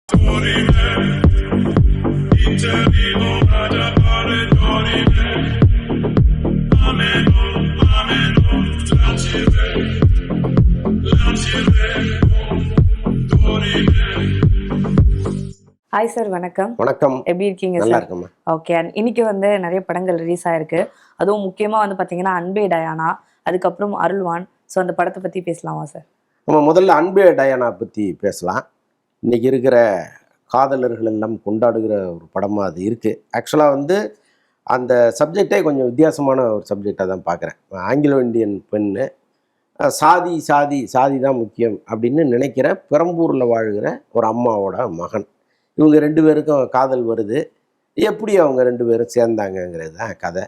Hi sir, வணக்கம். வணக்கம். எப்படி இருக்கீங்க நல்லா சார்? இருக்கேம்மா. ஓகே. இன்னைக்கு வந்து நிறைய படங்கள் ரிலீஸ் ஆயிருக்கு. அதுவும் முக்கியமா வந்து பாத்தீங்கன்னா அன்பே டயானா, அதுக்கப்புறம் அருள்வான். ஸோ அந்த படத்தை பத்தி பேசலாமா சார்? நம்ம முதல்ல அன்பே டயானா பற்றி பேசலாம். இன்னைக்கு இருக்கிற காதலர்கள் எல்லாம் கொண்டாடுகிற ஒரு படமாக அது இருக்குது. ஆக்சுவலாக வந்து அந்த சப்ஜெக்டே கொஞ்சம் வித்தியாசமான ஒரு சப்ஜெக்டாக தான் பார்க்குறேன். ஆங்கிலோ இந்தியன் பெண்ணு சாதி சாதி சாதி தான் முக்கியம் அப்படின்னு நினைக்கிற பெரம்பூரில் வாழ்கிற ஒரு அம்மாவோட மகன். இவங்க ரெண்டு பேருக்கும் காதல் வருது. எப்படி அவங்க ரெண்டு பேரும் சேர்ந்தாங்கங்கிறது தான் கதை.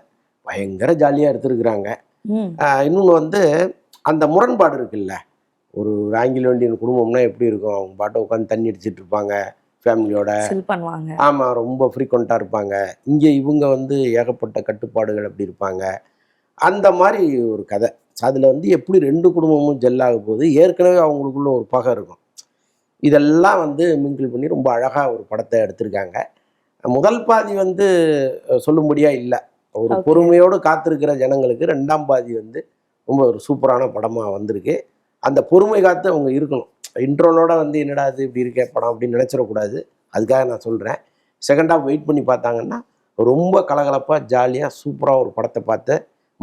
பயங்கர ஜாலியாக எடுத்துருக்குறாங்க. இன்னொன்று வந்து அந்த முரண்பாடு இருக்குல்ல, ஒரு ஆங்கிலோ இந்தியன் குடும்பம்னா எப்படி இருக்கும், அவங்க பாட்டை உட்காந்து தண்ணி அடிச்சிட்டு இருப்பாங்க ஃபேமிலியோட பண்ணுவாங்க. ஆமாம், ரொம்ப ஃப்ரீக்வெண்ட்டாக இருப்பாங்க. இங்கே இவங்க வந்து ஏகப்பட்ட கட்டுப்பாடுகள் அப்படி இருப்பாங்க. அந்த மாதிரி ஒரு கதை. அதில் வந்து எப்படி ரெண்டு குடும்பமும் ஜெல்லாக போகுது, ஏற்கனவே அவங்களுக்குள்ள ஒரு பகை இருக்கும். இதெல்லாம் வந்து மிங்கிள் பண்ணி ரொம்ப அழகாக ஒரு படத்தை எடுத்திருக்காங்க. முதல் பாதி வந்து சொல்லும்படியாக இல்லை. ஒரு பொறுமையோடு காத்திருக்கிற ஜனங்களுக்கு ரெண்டாம் பாதி வந்து ரொம்ப ஒரு சூப்பரான படமாக வந்திருக்கு. அந்த பொறுமை காத்து அவங்க இருக்கணும். இன்ட்ரோலோட வந்து என்னடா அது இப்படி இருக்க படம் அப்படின்னு நினச்சிடக்கூடாது. அதுக்காக நான் சொல்கிறேன். செகண்ட் ஹாஃப் வெயிட் பண்ணி பார்த்தாங்கன்னா ரொம்ப கலகலப்பாக ஜாலியாக சூப்பராக ஒரு படத்தை பார்த்து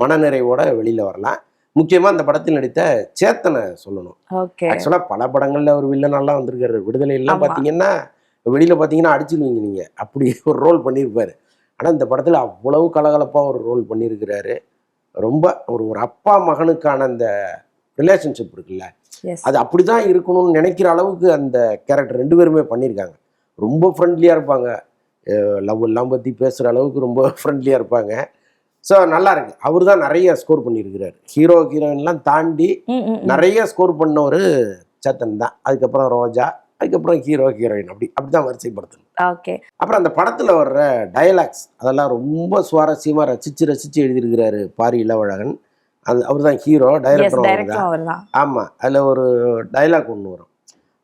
மனநிறைவோட வெளியில் வரலாம். முக்கியமாக அந்த படத்தில் நடித்த சேத்தனை சொல்லணும். ஆக்சுவலாக பல படங்களில் ஒரு வில்லனெல்லாம் வந்திருக்காரு. விடுதலையெல்லாம் பார்த்தீங்கன்னா வெளியில் பார்த்தீங்கன்னா அடிச்சுடுவீங்க நீங்கள், அப்படி ஒரு ரோல் பண்ணியிருப்பார். ஆனால் இந்த படத்தில் அவ்வளவு கலகலப்பாக ஒரு ரோல் பண்ணியிருக்கிறாரு. ரொம்ப ஒரு ஒரு அப்பா மகனுக்கான அந்த ரிலேஷன்ஷிப் இருக்குல்ல, அது அப்படி தான் இருக்கணும்னு நினைக்கிற அளவுக்கு அந்த கேரக்டர் ரெண்டு பேருமே பண்ணியிருக்காங்க. ரொம்ப ஃப்ரெண்ட்லியாக இருப்பாங்க. லவ் எல்லாம் பற்றி பேசுகிற அளவுக்கு ரொம்ப ஃப்ரெண்ட்லியாக இருப்பாங்க. ஸோ நல்லா இருக்கு. அவர் தான் நிறைய ஸ்கோர் பண்ணியிருக்கிறார். ஹீரோ ஹீரோயின்லாம் தாண்டி நிறைய ஸ்கோர் பண்ண ஒரு சேத்தன் தான். அதுக்கப்புறம் ரோஜா, அதுக்கப்புறம் ஹீரோ ஹீரோயின், அப்படிதான் வரிசைப்படுத்தணும். ஓகே. அப்புறம் அந்த படத்தில் வர்ற டயலாக்ஸ் அதெல்லாம் ரொம்ப சுவாரஸ்யமாக ரசித்து எழுதியிருக்கிறாரு பாரி இளவழகன். அவர் தான் ஹீரோ, டைரக்டர் தான். ஆமாம், அதில் ஒரு டைலாக் ஒன்று வரும்.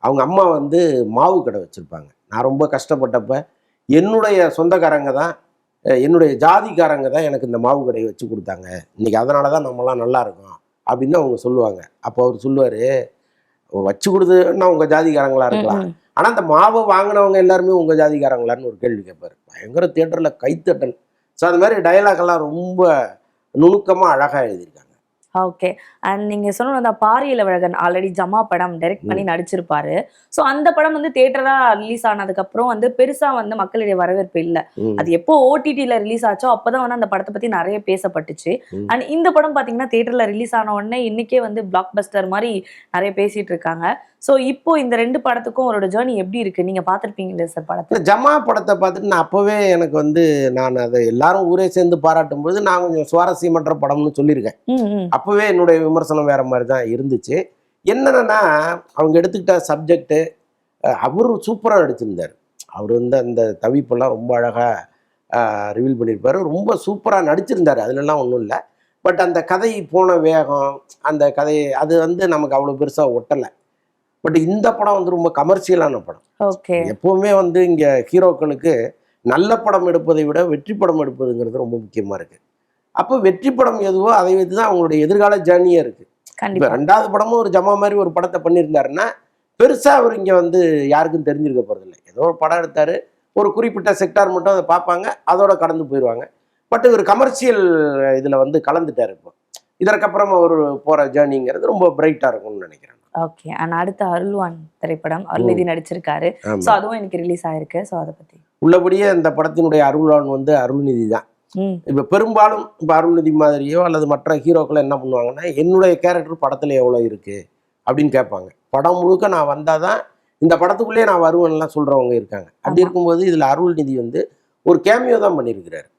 அவங்க அம்மா வந்து மாவு கடை வச்சுருப்பாங்க. நான் ரொம்ப கஷ்டப்பட்டப்ப என்னுடைய சொந்தக்காரங்க தான், என்னுடைய ஜாதிக்காரங்க தான் எனக்கு இந்த மாவு கடையை வச்சு கொடுத்தாங்க, இன்றைக்கி அதனால தான் நம்மலாம் நல்லா இருக்கோம் அப்படின்னு அவங்க சொல்லுவாங்க. அப்போ அவர் சொல்லுவார், வச்சு கொடுத்துன்னா உங்கள் ஜாதிக்காரங்களா இருக்கலாம், ஆனால் அந்த மாவை வாங்கினவங்க எல்லாருமே உங்கள் ஜாதிக்காரங்களான்னு ஒரு கேள்வி கேட்பார். பயங்கர தியேட்டரில் கைத்தட்டல். ஸோ அது மாதிரி டயலாக்லாம் ரொம்ப நுணுக்கமாக அழகாக எழுதியிருக்காங்க. ஓகே. அண்ட் நீங்கள் சொன்ன அந்த பாரி இளவழகன் ஆல்ரெடி ஜமா படம் டைரக்ட் பண்ணி நடிச்சிருப்பாரு. ஸோ அந்த படம் வந்து தியேட்டராக ரிலீஸ் ஆனதுக்கப்புறம் வந்து பெருசாக வந்து மக்களுடைய வரவேற்பு இல்லை. அது எப்போ ஓடிடியில் ரிலீஸ் ஆச்சோ அப்போதான் வந்து அந்த படத்தை பற்றி நிறைய பேசப்பட்டுச்சு. அண்ட் இந்த படம் பார்த்தீங்கன்னா தியேட்டரில் ரிலீஸ் ஆன உடனே இன்னைக்கே வந்து பிளாக் பஸ்டர் மாதிரி நிறைய பேசிட்டு இருக்காங்க. ஸோ இப்போ இந்த ரெண்டு படத்துக்கும் அவரோட ஜேர்னி எப்படி இருக்கு, நீங்க பார்த்துருப்பீங்களே சார் படத்தை? ஜமா படத்தை பார்த்துட்டு நான் அப்போவே எனக்கு வந்து நான் அதை எல்லாரும் ஊரே சேர்ந்து பாராட்டும் பொழுது நான் கொஞ்சம் சுவாரஸ்யமற்ற படம்னு சொல்லியிருக்கேன். அப்போவே என்னுடைய விமர்சனம் வேற மாதிரி தான் இருந்துச்சு. என்னன்னா அவங்க எடுத்துக்கிட்ட சப்ஜெக்டு அவரு சூப்பராக நடிச்சிருந்தார். அவர் வந்து அந்த தவிப்பெல்லாம் ரொம்ப அழகாக ரிவீல் பண்ணியிருப்பார். ரொம்ப சூப்பராக நடிச்சிருந்தார், அதுலலாம் ஒன்றும் இல்லை. பட் அந்த கதை போன வேகம், அந்த கதையை அது வந்து நமக்கு அவ்வளோ பெருசாக ஒட்டலை. பட் இந்த படம் வந்து ரொம்ப கமர்ஷியலான படம். எப்பவுமே வந்து இங்க ஹீரோக்களுக்கு நல்ல படம் எடுப்பதை விட வெற்றி படம் எடுப்பதுங்கிறது ரொம்ப முக்கியமா இருக்கு. அப்போ வெற்றி படம் எதுவோ அதை வச்சு தான் அவங்களுடைய எதிர்கால ஜேர்னியே இருக்கு. இப்போ ரெண்டாவது படமும் ஒரு ஜமா மாதிரி ஒரு படத்தை பண்ணியிருந்தாருன்னா பெருசா அவர் இங்க வந்து யாருக்கும் தெரிஞ்சிருக்க போறதில்லை. ஏதோ ஒரு படம் எடுத்தாரு, ஒரு குறிப்பிட்ட செக்டார் மட்டும் அதை பார்ப்பாங்க, அதோட கடந்து போயிடுவாங்க. பட் இவர் கமர்ஷியல் இதுல வந்து கலந்துட்டாரு. இப்போ இதற்கப்புறம் அவர் போற ஜேர்னிங்கிறது ரொம்ப பிரைட்டா இருக்கும்னு நினைக்கிறேன். ஓகே. அண்ட் அடுத்த அருள்வான் திரைப்படம் அருள்நிதி நடிச்சிருக்காரு. ஸோ அதுவும் எனக்கு ரிலீஸ் ஆயிருக்கு. ஸோ அதை பத்தி உள்ளபடியே இந்த படத்தினுடைய அருள்வான் வந்து அருள்நிதி தான். இப்போ பெரும்பாலும் இப்போ அருள்நிதி மாதிரியோ அல்லது மற்ற ஹீரோக்களை என்ன பண்ணுவாங்கன்னா, என்னுடைய கேரக்டர் படத்துல எவ்வளோ இருக்கு அப்படின்னு கேட்பாங்க. படம் முழுக்க நான் வந்தாதான் இந்த படத்துக்குள்ளேயே நான் வருவேன்லாம் சொல்றவங்க இருக்காங்க. அப்படி இருக்கும்போது இதுல அருள்நிதி வந்து ஒரு கேமியோ தான் பண்ணியிருக்கிறாரு.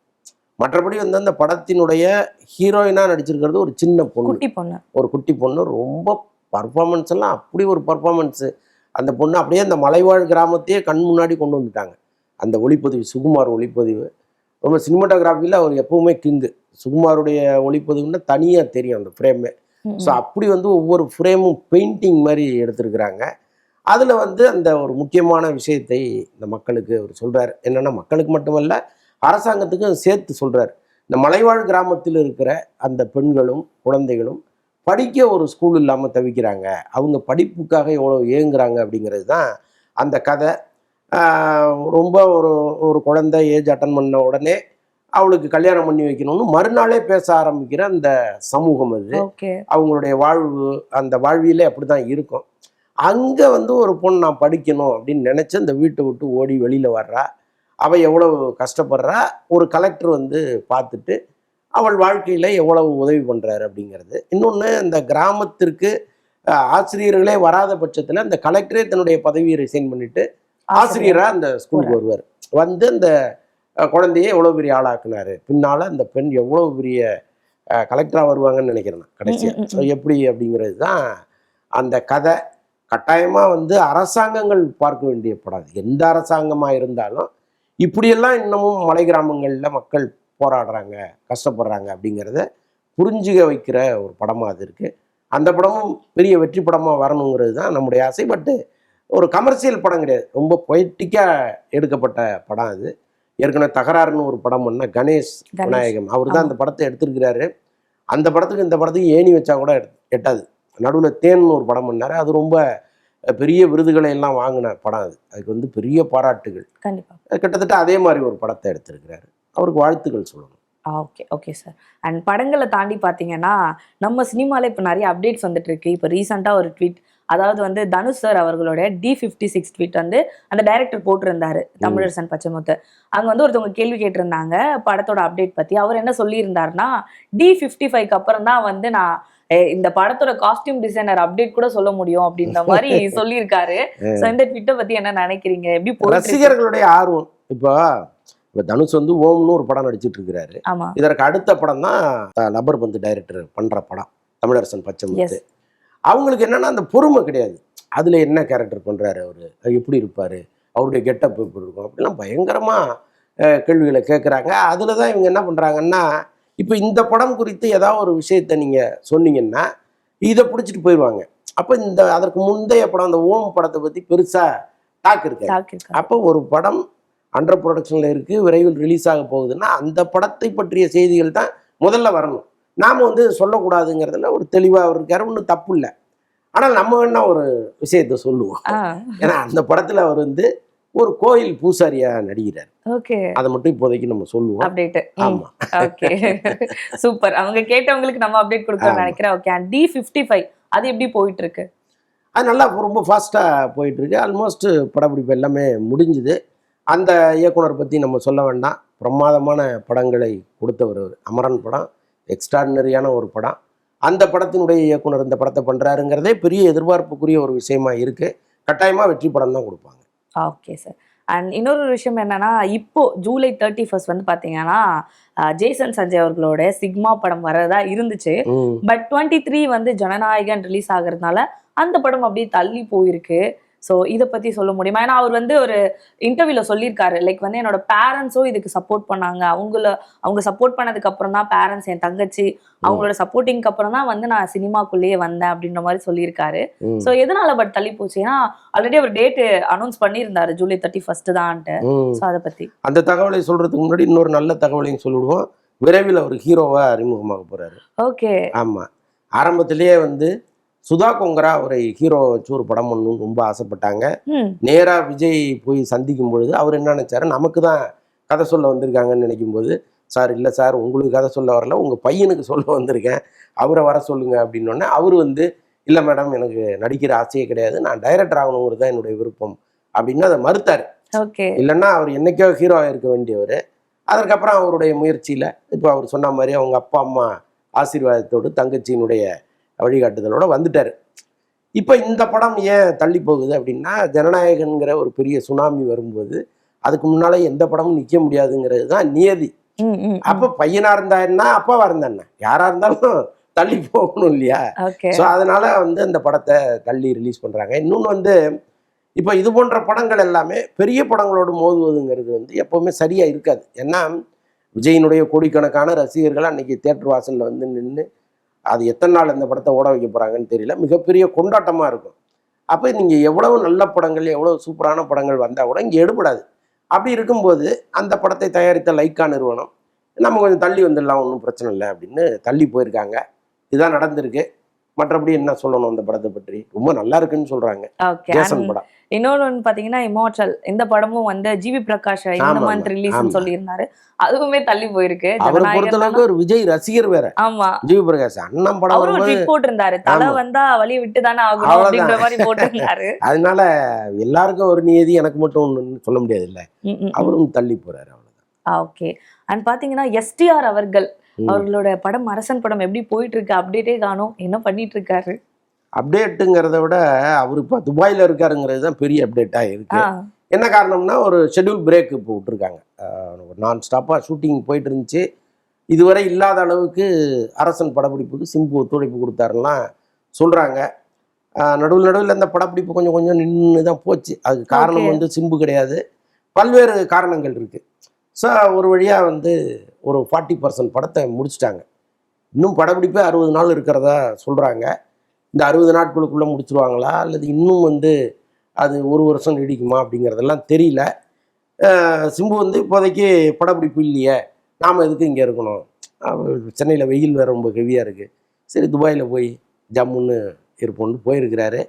மற்றபடி வந்து அந்த படத்தினுடைய ஹீரோயினா நடிச்சிருக்கிறது ஒரு சின்ன பொண்ணு, ஒரு குட்டி பொண்ணு. ரொம்ப பர்ஃபார்மன்ஸ் எல்லாம் அப்படி ஒரு பர்ஃபார்மன்ஸு. அந்த பொண்ணு அப்படியே அந்த மலைவாழ் கிராமத்தையே கண் முன்னாடி கொண்டு வந்துட்டாங்க. அந்த ஒளிப்பதிவு, சுகுமார் ஒளிப்பதிவு ரொம்ப சினிமாட்டோகிராஃபியில் அவர் எப்பவுமே கிங்கு. சுகுமாருடைய ஒளிப்பதிவுன்னா தனியாக தெரியும் அந்த ஃப்ரேமே. ஸோ அப்படி வந்து ஒவ்வொரு ஃப்ரேமும் பெயிண்டிங் மாதிரி எடுத்திருக்கிறாங்க. அதில் வந்து அந்த ஒரு முக்கியமான விஷயத்தை இந்த மக்களுக்கு அவர் சொல்கிறார். என்னென்னா மக்களுக்கு மட்டுமல்ல அரசாங்கத்துக்கும் சேர்த்து சொல்கிறார். இந்த மலைவாழ் கிராமத்தில் இருக்கிற அந்த பெண்களும் குழந்தைகளும் படிக்க ஒரு ஸ்கூல் இல்லாமல் தவிக்கிறாங்க, அவங்க படிப்புக்காக எவ்வளோ ஏங்குறாங்க அப்படிங்கிறது தான் அந்த கதை. ரொம்ப ஒரு ஒரு குழந்தை ஏஜ் அட்டன் பண்ண உடனே அவளுக்கு கல்யாணம் பண்ணி வைக்கணும்னு மறுநாளே பேச ஆரம்பிக்கிற அந்த சமூகம் அது. அவங்களுடைய வாழ்வு அந்த வாழ்வியலே அப்படி தான் இருக்கும். அங்கே வந்து ஒரு பொண்ணு நான் படிக்கணும் அப்படின்னு நினச்சி அந்த வீட்டை விட்டு ஓடி வெளியில் வர்றா. அவள் எவ்வளவு கஷ்டப்படுறா, ஒரு கலெக்டர் வந்து பார்த்துட்டு அவள் வாழ்க்கையில் எவ்வளவு உதவி பண்ணுறாரு அப்படிங்கிறது. இன்னொன்று, இந்த கிராமத்திற்கு ஆசிரியர்களே வராத பட்சத்தில் அந்த கலெக்டரே தன்னுடைய பதவியை ரிசைன் பண்ணிட்டு ஆசிரியராக அந்த ஸ்கூலுக்கு வருவார். வந்து அந்த குழந்தையை எவ்வளோ பெரிய ஆளாக்குனாரு, பின்னால் அந்த பெண் எவ்வளோ பெரிய கலெக்டராக வருவாங்கன்னு நினைக்கிறேன் கடைசியாக. ஸோ எப்படி அப்படிங்கிறது தான் அந்த கதை. கட்டாயமாக வந்து அரசாங்கங்கள் பார்க்க வேண்டிய படம். எந்த அரசாங்கமாக இருந்தாலும் இப்படியெல்லாம் இன்னமும் மலை கிராமங்களில் மக்கள் போராடுறாங்க, கஷ்டப்படுறாங்க அப்படிங்கிறத புரிஞ்சுக்க வைக்கிற ஒரு படமாக அது இருக்குது. அந்த படமும் பெரிய வெற்றி படமாக வரணுங்கிறது தான் நம்முடைய ஆசை. பட்டு ஒரு கமர்ஷியல் படம் கிடையாது, ரொம்ப பொய்டிக்காக எடுக்கப்பட்ட படம் அது. ஏற்கனவே தகராறுன்னு ஒரு படம் பண்ண கணேஷ் விநாயகம் அவர் தான் அந்த படத்தை எடுத்திருக்கிறாரு. அந்த படத்துக்கு இந்த படத்துக்கு ஏணி வச்சா கூட எட்டாது. நடுவில் தேன்னு ஒரு படம் பண்ணார், அது ரொம்ப பெரிய விருதுகளை எல்லாம் வாங்கின படம் அது. அதுக்கு வந்து பெரிய பாராட்டுகள். கண்டிப்பாக கிட்டத்தட்ட அதே மாதிரி ஒரு படத்தை எடுத்திருக்கிறாரு. அவருக்கு வாழ்த்துக்கள் சொல்லணும். Okay okay sir. அண்ட் படங்களை தாண்டி பார்த்தீங்கன்னா நம்ம சினிமாவில் இப்போ நிறைய அப்டேட்ஸ் வந்துட்டு இருக்கு. இப்போ ரீசெண்டாக ஒரு ட்வீட், அதாவது வந்து தனுஷ் சார் அவர்களோட D56 ட்வீட் வந்து அந்த டைரக்டர் போட்டிருந்தாரு, தமிழரசன் பச்சைமுத்து. அங்கே வந்து ஒருத்தவங்க கேள்வி கேட்டிருந்தாங்க படத்தோட அப்டேட் பற்றி. அவர் என்ன சொல்லியிருந்தாருன்னா, D55க்கு அப்புறம் தான் வந்து நான் இந்த படத்தோட காஸ்டியூம் டிசைனர் அப்டேட் கூட சொல்ல முடியும் அப்படின்ற மாதிரி சொல்லியிருக்காரு. ஸோ இந்த ட்விட்டை பற்றி என்ன நினைக்கிறீங்க? எப்படி ரசிகர்களுடைய ஆர்வம். இப்போ தனுஷ் வந்து ஓம்னு ஒரு படம் நடிச்சிட்டு இருக்கிறாரு. இதற்கு அடுத்த படம் தான் லப்பர் பந்து டைரக்டர் பண்ற படம் தமிழரசன் பச்சைமுத்து. அவங்களுக்கு என்னன்னா அந்த பொறுமை கிடையாது. அதுல என்ன கேரக்டர் பண்றாரு, அவரு எப்படி இருப்பாரு, அவருடைய கெட்டப் எப்படி இருக்கும் அப்படிலாம் பயங்கரமா கேள்விகளை கேட்குறாங்க. அதுல தான் இவங்க என்ன பண்றாங்கன்னா, இப்போ இந்த படம் குறித்து ஏதாவது ஒரு விஷயத்த நீங்க சொன்னீங்கன்னா இதை பிடிச்சிட்டு போயிடுவாங்க. அப்போ இந்த அதற்கு முந்தைய படம் அந்த ஓம் படத்தை பத்தி பெருசா டாக் இருக்கு. அப்போ ஒரு படம் அண்டர் ப்ரொடக்ஷன்ல இருக்கு, விரைவில் ரிலீஸ் ஆக போகுதுன்னா அந்த படத்தை பற்றிய செய்திகள் தான் முதல்ல வரணும். நாம வந்து சொல்லக்கூடாதுங்கிறதுல ஒரு தெளிவாக இருக்காரு, ஒன்றும் தப்பு இல்லை. ஆனால் நம்ம என்ன ஒரு விஷயத்த சொல்லுவோம். ஏன்னா அந்த படத்துல அவர் வந்து ஒரு கோயில் பூசாரியா நடிக்கிறார். அதை மட்டும் இப்போதைக்கு நம்ம சொல்லுவோம். ஆமா, ஓகே, சூப்பர். அவங்க கேட்டவங்களுக்கு நம்ம அப்டேட் கொடுக்கணும்னு நினைக்கிறேன். ஓகே, D55 அது எப்படி போயிட்டு இருக்கு? அது நல்லா ரொம்ப ஃபாஸ்டா போயிட்டு இருக்கு. ஆல்மோஸ்ட் படப்பிடிப்பு எல்லாமே முடிஞ்சுது. அந்த இயக்குனர் பற்றி நம்ம சொல்ல வேண்டாம், பிரமாதமான படங்களை கொடுத்தவர். அமரன் படம் எக்ஸ்ட்ராடினரியான ஒரு படம். அந்த படத்தினுடைய இயக்குனர் இந்த படத்தை பண்ணுறாருங்கிறதே பெரிய எதிர்பார்ப்புக்குரிய ஒரு விஷயமா இருக்குது. கட்டாயமாக வெற்றி படம் தான் கொடுப்பாங்க. Okay sir. அண்ட் இன்னொரு விஷயம் என்னன்னா, இப்போ ஜூலை 31 வந்து பார்த்தீங்கன்னா ஜேசன் சஞ்சய் அவர்களோட சிக்மா படம் வரதா இருந்துச்சு. பட் 23 வந்து ஜனநாயகன் ரிலீஸ் ஆகுறதுனால அந்த படம் அப்படியே தள்ளி போயிருக்கு. ஸோ இதை பற்றி சொல்ல முடியுமா? ஏன்னா அவர் வந்து ஒரு இன்டர்வியூவில் சொல்லியிருக்காரு, லைக் வந்து என்னோட பேரண்ட்ஸும் இதுக்கு சப்போர்ட் பண்ணாங்க, அவங்க சப்போர்ட் பண்ணதுக்கு அப்புறம் தான் பேரண்ட்ஸ், என் தங்கச்சி அவங்களோட சப்போர்ட்டிங்க்கு அப்புறம் தான் வந்து நான் சினிமாக்குள்ளேயே வந்தேன் அப்படின்ற மாதிரி சொல்லியிருக்காரு. ஸோ எதனால பட் தள்ளி போச்சு? ஏன்னா ஆல்ரெடி அவர் டேட்டு அனௌன்ஸ் பண்ணியிருந்தாரு, ஜூலை 31 தான்ட்டு. ஸோ அதை பற்றி அந்த தகவலை சொல்றதுக்கு முன்னாடி இன்னொரு நல்ல தகவலையும் சொல்லிவிடுவோம். விரைவில் அவர் ஹீரோவா அறிமுகமாக போறாரு. ஓகே, ஆமா. ஆரம்பத்திலேயே வந்து சுதா கொங்கரா அவரை ஹீரோ வச்சு ஒரு படம் பண்ணணும்னு ரொம்ப ஆசைப்பட்டாங்க. நேரா விஜய் போய் சந்திக்கும் பொழுது அவர் என்ன நினைச்சாரு, நமக்கு தான் கதை சொல்ல வந்திருக்காங்கன்னு நினைக்கும் போது, சார் இல்லை சார், உங்களுக்கு கதை சொல்ல வரல, உங்கள் பையனுக்கு சொல்ல வந்திருக்கேன், அவரை வர சொல்லுங்க அப்படின்னோடனே அவர் வந்து, இல்லை மேடம், எனக்கு நடிக்கிற ஆசையே கிடையாது, நான் டைரக்டர் ஆகணுங்கிறது தான் என்னுடைய விருப்பம் அப்படின்னு அதை மறுத்தார். இல்லைன்னா அவர் என்னைக்கோ ஹீரோ இருக்க வேண்டியவர். அதற்கப்புறம் அவருடைய முயற்சியில் இப்போ அவர் சொன்ன மாதிரி அவங்க அப்பா அம்மா ஆசீர்வாதத்தோடு தங்கச்சியினுடைய வழிகாட்டுதலோட வந்துட்டார். இப்போ இந்த படம் ஏன் தள்ளி போகுது அப்படின்னா, ஜனநாயகன்கிற ஒரு பெரிய சுனாமி வரும்போது அதுக்கு முன்னால எந்த படமும் நிற்க முடியாதுங்கிறது தான் நியதி. அப்போ பையனா இருந்தா என்ன, அப்பாவா இருந்தா என்ன, யாரா இருந்தாலும் தள்ளி போகணும் இல்லையா? ஸோ அதனால வந்து அந்த படத்தை தள்ளி ரிலீஸ் பண்றாங்க. இன்னொன்று வந்து இப்போ இது போன்ற படங்கள் எல்லாமே பெரிய படங்களோடு மோதுவதுங்கிறது வந்து எப்பவுமே சரியா இருக்காது. ஏன்னா விஜயினுடைய கோடிக்கணக்கான ரசிகர்கள் அன்னைக்கு தியேட்டர் வாசல்ல வந்து நின்று அது எத்தனை நாள் இந்த படத்தை ஓட வைக்க போகிறாங்கன்னு தெரியல, மிகப்பெரிய கொண்டாட்டமாக இருக்கும். அப்போ நீங்கள் எவ்வளவு நல்ல படங்கள் எவ்வளவு சூப்பரான படங்கள் வந்தால் கூட இங்கே எடுபடாது. அப்படி இருக்கும்போது அந்த படத்தை தயாரித்த லைக்கா நிறுவனம் நம்ம கொஞ்சம் தள்ளி வந்துடலாம், ஒன்றும் பிரச்சனை இல்லை அப்படின்னு தள்ளி போயிருக்காங்க. இதுதான் நடந்திருக்கு. மற்றபடி என்ன சொல்லணும் அந்த படத்தை பற்றி? ரொம்ப நல்லா இருக்குன்னு சொல்றாங்க. ஓகே. ஜேசன் படம். இன்னொன்னு வந்து பாத்தீங்கன்னா இமோர்டல், இந்த படமும் வந்து ஜிவி பிரகாஷ் இந்த ஆமா, மந்த் ஆமா, ரிலீஸ் ஆமா. சொல்லியிருந்தாரு. அதுவுமே தள்ளி போயிருக்கு. அவரை ஜனநாயகன் பொறுத்தளவுக்கு ஒரு விஜய் ரசிகர் வேற. ஆமா, ஜிவி பிரகாஷ் அண்ணன் படம் அவரும் வரும்போது ட்வீட் போட்டிருந்தாரு, தலை ஆமா. வந்தா வழியை விட்டு தானே ஆகணும் அவ்வளவுதான். அப்படின்ற மாதிரி போட்டிருந்தாரு. அதனால எல்லாருக்கும் ஒரு நியதி, எனக்கு மட்டும் ஒண்ணுன்னு சொல்ல முடியாது இல்ல. அவரும் தள்ளி போறாரு, அவ்வளவுதான். ஓகே. அண்ட் பாத்தீங்கன்னா எஸ்டிஆர் அவர்கள் ம். அவர்களோட படம் அரசன் படம் எப்படி போயிட்டு இருக்கு? அப்டேட்டே காணோம், என்ன பண்ணிட்டு இருக்காரு? அப்டேட்டுங்கிறத விட அவர் இப்போ துபாயில் இருக்காருங்கிறது தான் பெரிய அப்டேட்டாக இருக்கு. ஆ, என்ன காரணம்னா ஒரு ஷெட்யூல் பிரேக் இப்போ விட்டுருக்காங்க. நான் ஸ்டாப்பாக ஷூட்டிங் போயிட்டு இருந்துச்சு. இதுவரை இல்லாத அளவுக்கு அரசன் படப்பிடிப்புக்கு சிம்பு ஒத்துழைப்பு கொடுத்தாருலாம் சொல்கிறாங்க. நடுவில் இந்த படப்பிடிப்பு கொஞ்சம் கொஞ்சம் நின்று தான் போச்சு. அதுக்கு காரணம் Okay. வந்து சிம்பு கிடையாது, பல்வேறு காரணங்கள் இருக்குது. ஸோ ஒரு வழியாக வந்து ஒரு 40% படத்தை முடிச்சிட்டாங்க. இன்னும் படப்பிடிப்பே 60 நாள் இருக்கிறதா சொல்கிறாங்க. இந்த 60 நாட்களுக்குள்ளே முடிச்சிருவாங்களா அல்லது இன்னும் வந்து அது 1 வருஷம் நீடிக்குமா அப்படிங்கிறதெல்லாம் தெரியல. சிம்பு வந்து இப்போதைக்கு படப்பிடிப்பு இல்லையே, நாம் எதுக்கு இங்கே இருக்கணும், சென்னையில் வெயில் வேறு ரொம்ப ஹெவியாக இருக்குது, சரி துபாயில் போய் ஜம்முன்னு இருப்போம்னு போயிருக்கிறாரு.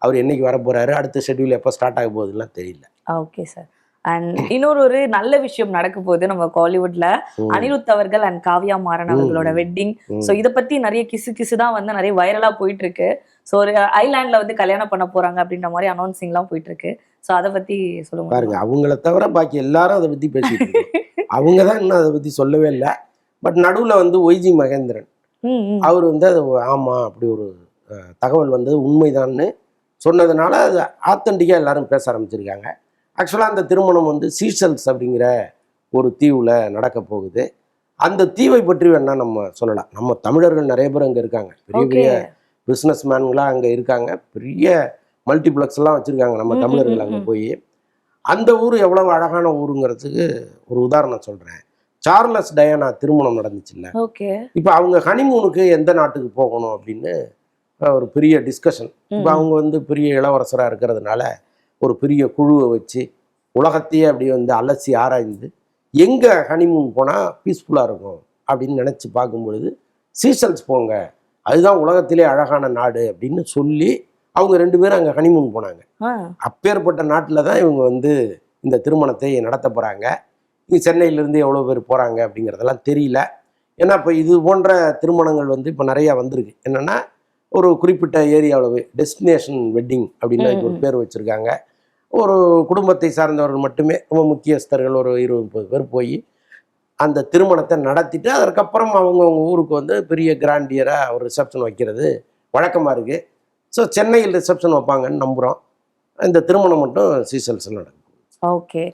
அவர் என்னைக்கு வர போகிறாரு, அடுத்த ஷெட்யூல் எப்போ ஸ்டார்ட் ஆக போகுதுலாம் தெரியல. Okay sir. அண்ட் இன்னொரு நல்ல விஷயம் நடக்க போகுது நம்ம காலிவுட்ல. அனிருத் அவர்கள் அண்ட் காவ்யா மாறன் அவர்களோட வெட்டிங். ஸோ இதை பத்தி நிறைய கிசு தான் வந்து நிறைய வைரலா போயிட்டு இருக்கு. ஸோ ஒரு ஐலாண்ட்ல வந்து கல்யாணம் பண்ண போறாங்க அப்படின்ற மாதிரி அனௌன்சிங்லாம் போயிட்டு இருக்கு. ஸோ அதை பத்தி சொல்லுங்க. பாருங்க, அவங்கள தவிர பாக்கி எல்லாரும் அதை பற்றி பேசிட்டு இருக்காங்க. அவங்க தான் இன்னும் அதை பற்றி சொல்லவே இல்லை. பட் நடுவில் வந்து ஒய்ஜி மகேந்திரன் அவர் வந்து அது ஆமாம் அப்படி ஒரு தகவல் வந்து உண்மைதான்னு சொன்னதுனால அது ஆத்தென்டிக்காக எல்லாரும் பேச ஆரம்பிச்சிருக்காங்க. ஆக்சுவலாக அந்த திருமணம் வந்து சீஷல்ஸ் அப்படிங்கிற ஒரு தீவில் நடக்க போகுது. அந்த தீவை பற்றி வேணா நம்ம சொல்லலாம். நம்ம தமிழர்கள் நிறைய பேர் அங்கே இருக்காங்க, பெரிய பெரிய பிஸ்னஸ் மேன்களாக அங்கே இருக்காங்க, பெரிய மல்டிப்ளெக்ஸ்லாம் வச்சுருக்காங்க நம்ம தமிழர்கள் அங்கே போய். அந்த ஊர் எவ்வளவு அழகான ஊருங்கிறதுக்கு ஒரு உதாரணம் சொல்கிறேன். சார்லஸ் டயானா திருமணம் நடந்துச்சுல்ல, ஓகே. இப்போ அவங்க ஹனிமூனுக்கு எந்த நாட்டுக்கு போகணும் அப்படின்னு ஒரு பெரிய டிஸ்கஷன். இப்போ அவங்க வந்து பெரிய இளவரசராக இருக்கிறதுனால ஒரு பெரிய குழுவை வச்சு உலகத்தையே அப்படியே வந்து அலசி ஆராய்ந்து எங்கே ஹனிமூன் போனால் பீஸ்ஃபுல்லாக இருக்கும் அப்படின்னு நினச்சி பார்க்கும்பொழுது சீசல்ஸ் போங்க, அதுதான் உலகத்திலே அழகான நாடு அப்படின்னு சொல்லி அவங்க 2 பேரும் அங்கே ஹனிமூன் போனாங்க. அப்பேற்பட்ட நாட்டில் தான் இவங்க வந்து இந்த திருமணத்தை நடத்த போகிறாங்க. இங்கே சென்னையிலேருந்து எவ்வளோ பேர் போகிறாங்க அப்படிங்கிறதெல்லாம் தெரியல. ஏன்னா இப்போ இது போன்ற திருமணங்கள் வந்து இப்போ நிறையா வந்திருக்கு. என்னென்னா ஒரு குறிப்பிட்ட ஏரியாவில் டெஸ்டினேஷன் வெட்டிங் அப்படின்னு அதுக்கு ஒரு பேர் வச்சுருக்காங்க. ஒரு குடும்பத்தை சார்ந்தவர்கள் மட்டுமே, ரொம்ப முக்கியஸ்தர்கள் ஒரு 20-30 பேர் போய் அந்த திருமணத்தை நடத்திட்டு அதற்கப்புறம் அவங்கவுங்க ஊருக்கு வந்து பெரிய கிராண்டியராக ஒரு ரிசப்ஷன் வைக்கிறது வழக்கமாக இருக்குது. ஸோ சென்னையில் ரிசப்ஷன் வைப்பாங்கன்னு நம்புகிறோம். இந்த திருமணம் மட்டும் சீசல்ஸில் நடக்கும். ஓகே.